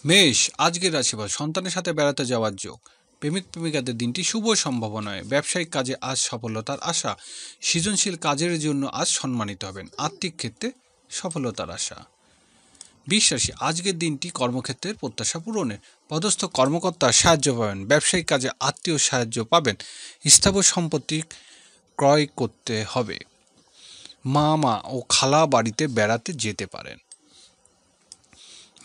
মেষ, আজকের রাশিফল। সন্তানের সাথে বেড়াতে যাওয়ার যোগ। প্রেমিক প্রেমিকাদের দিনটি শুভ সম্ভাবনায়। ব্যবসায়িক কাজে আজ সফলতার আশা। সৃজনশীল কাজের জন্য আজ সম্মানিত হবেন। আর্থিক ক্ষেত্রে সফলতার আশা। বৃষ রাশি, আজকের দিনটি কর্মক্ষেত্রের প্রত্যাশা পূরণের। পদস্থ কর্মকর্তার সাহায্য পাবেন। ব্যবসায়িক কাজে আত্মীয় সাহায্য পাবেন। স্থাবর সম্পত্তি ক্রয় করতে হবে। মামা ও খালা বাড়িতে বেড়াতে যেতে পারেন।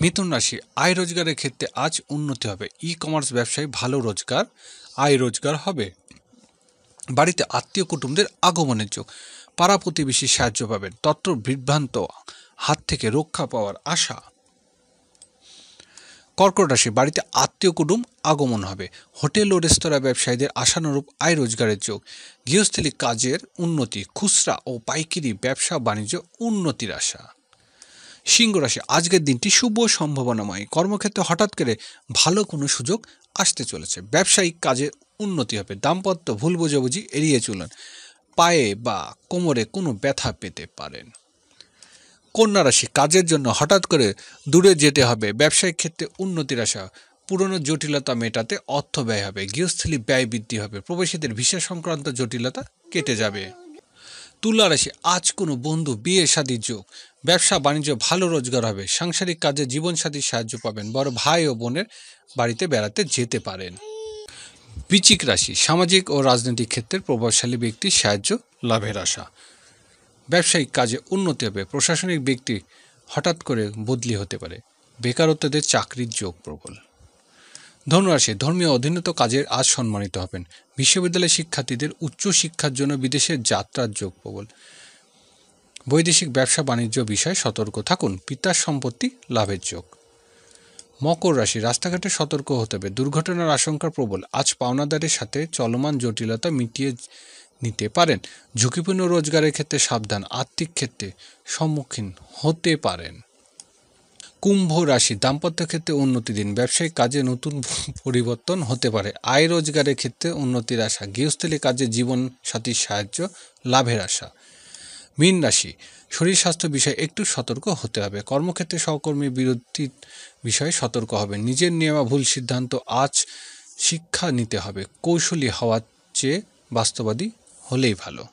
মিথুন রাশি, আয় রোজগারের ক্ষেত্রে আজ উন্নতি হবে। ই কমার্স ব্যবসায় ভালো রোজগার, আয় রোজগার হবে। বাড়িতে আত্মীয় কুটুমদের আগমনের যোগ। পাড়া প্রতিবেশীর সাহায্য পাবেন। তত্ত্ব বিভ্রান্ত হাত থেকে রক্ষা পাওয়ার আশা। কর্কট রাশি, বাড়িতে আত্মীয় কুটুম আগমন হবে। হোটেল ও রেস্তোরাঁ ব্যবসায়ীদের আশানুরূপ আয় রোজগারের যোগ। গৃহস্থলী কাজের উন্নতি। খুচরা ও পাইকারি ব্যবসা বাণিজ্য উন্নতির আশা। সিংহ রাশি, আজকের দিনটি শুভ সম্ভাবনাময়। কর্মক্ষেত্রে হঠাৎ করে ভালো কোনো সুযোগ আসতে চলেছে। ব্যবসায়িক কাজে উন্নতি হবে। দাম্পত্য ভুল বোঝাবুঝি এড়িয়ে চলুন। পায়ে বা কোমরে কোনো ব্যথা পেতে পারেন। কন্যা রাশি, কাজের জন্য হঠাৎ করে দূরে যেতে হবে। ব্যবসায়িক ক্ষেত্রে উন্নতির আশা। পুরনো জটিলতা মেটাতে অর্থ ব্যয় হবে। গৃহস্থলী ব্যয় বৃদ্ধি হবে। প্রবাসীদের ভিসা সংক্রান্ত জটিলতা কেটে যাবে। তুলা রাশি, আজ কোনো বন্ধু বিয়ে শাদীর যোগ। ব্যবসা বাণিজ্য ভালো রোজগার হবে। সাংসারিক কাজে জীবনসাথীর সাহায্য পাবেন। বড় ভাই ও বোনের বাড়িতে বেড়াতে যেতে পারেন। বৃশ্চিক রাশি, সামাজিক ও রাজনৈতিক ক্ষেত্রে প্রভাবশালী ব্যক্তির সাহায্য লাভের আশা। ব্যবসায়িক কাজে উন্নতি হবে। প্রশাসনিক ব্যক্তি হঠাৎ করে বদলি হতে পারে। বেকারত্বদের চাকরির যোগ প্রবল। ধনুরাশি, ধর্মীয় অধীনত কাজের আজ সম্মানিত হবেন। বিশ্ববিদ্যালয়ের শিক্ষার্থীদের উচ্চশিক্ষার জন্য বিদেশে যাত্রার যোগ প্রবল। বৈদেশিক ব্যবসা বাণিজ্য বিষয়ে সতর্ক থাকুন। পিতার সম্পত্তি লাভের যোগ। মকর রাশি, রাস্তাঘাটে সতর্ক হতে হবে। দুর্ঘটনার আশঙ্কা প্রবল। আজ পাওনাদারের সাথে চলমান জটিলতা মিটিয়ে নিতে পারেন। ঝুঁকিপূর্ণ রোজগারের ক্ষেত্রে সাবধান। আর্থিক ক্ষেত্রে সম্মুখীন হতে পারেন। কুম্ভ রাশি, দাম্পত্য ক্ষেত্রে উন্নতি দিন। ব্যবসায়িক কাজে নতুন পরিবর্তন হতে পারে। আয় রোজগারের ক্ষেত্রে উন্নতির আশা। গৃহস্থলী কাজে জীবন সাথীর সাহায্য লাভের আশা। মীন রাশি, শরীর স্বাস্থ্য বিষয়ে একটু সতর্ক হতে হবে। কর্মক্ষেত্রে সহকর্মীর বিরোধীর বিষয়ে সতর্ক হবে। নিজের নেওয়া ভুল সিদ্ধান্ত আজ শিক্ষা নিতে হবে। কৌশলী হওয়ার চেয়ে বাস্তববাদী হলেই ভালো।